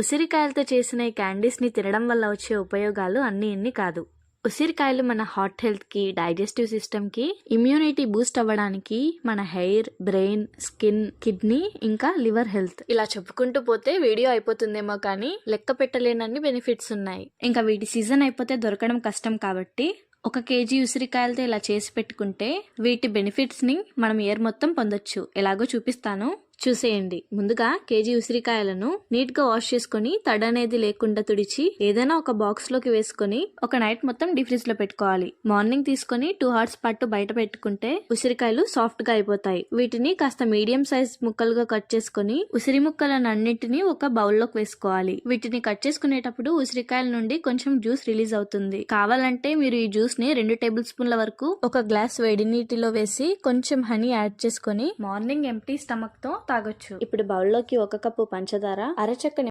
ఉసిరికాయలతో చేసిన ఈ క్యాండీస్ ని తినడం వల్ల వచ్చే ఉపయోగాలు అన్ని ఇన్ని కాదు. ఉసిరికాయలు మన హార్ట్ హెల్త్ కి, డైజెస్టివ్ సిస్టమ్ కి, ఇమ్యూనిటీ బూస్ట్ అవ్వడానికి, మన హెయిర్, బ్రెయిన్, స్కిన్, కిడ్నీ ఇంకా లివర్ హెల్త్, ఇలా చెప్పుకుంటూ పోతే వీడియో అయిపోతుందేమో కానీ లెక్క పెట్టలేనన్ని బెనిఫిట్స్ ఉన్నాయి. ఇంకా వీటి సీజన్ అయిపోతే దొరకడం కష్టం కాబట్టి 1 కేజీ ఉసిరికాయలతో ఇలా చేసి పెట్టుకుంటే వీటి బెనిఫిట్స్ ని మనం ఇయర్ మొత్తం పొందొచ్చు. ఎలాగో చూపిస్తాను, చూసేయండి. ముందుగా కేజీ ఉసిరికాయలను నీట్ గా వాష్ చేసుకుని తడి అనేది లేకుండా తుడిచి ఏదైనా ఒక బాక్స్ లోకి వేసుకుని ఒక నైట్ మొత్తం డీప్ ఫ్రిడ్జ్ లో పెట్టుకోవాలి. మార్నింగ్ తీసుకుని 2 hours పాటు బయట పెట్టుకుంటే ఉసిరికాయలు సాఫ్ట్ గా అయిపోతాయి. వీటిని కాస్త మీడియం సైజ్ ముక్కలుగా కట్ చేసుకుని ఉసిరి ముక్కలను అన్నిటిని ఒక బౌల్లోకి వేసుకోవాలి. వీటిని కట్ చేసుకునేటప్పుడు ఉసిరికాయల నుండి కొంచెం జ్యూస్ రిలీజ్ అవుతుంది. కావాలంటే మీరు ఈ జ్యూస్ ని 2 టేబుల్ స్పూన్ల వరకు ఒక గ్లాస్ వేడి నీటిలో వేసి కొంచెం హనీ యాడ్ చేసుకుని మార్నింగ్ ఎంప్టీ స్టమక్ తో తాగొచ్చు. ఇప్పుడు బౌల్లోకి 1 కప్పు పంచదార, అరచెక్క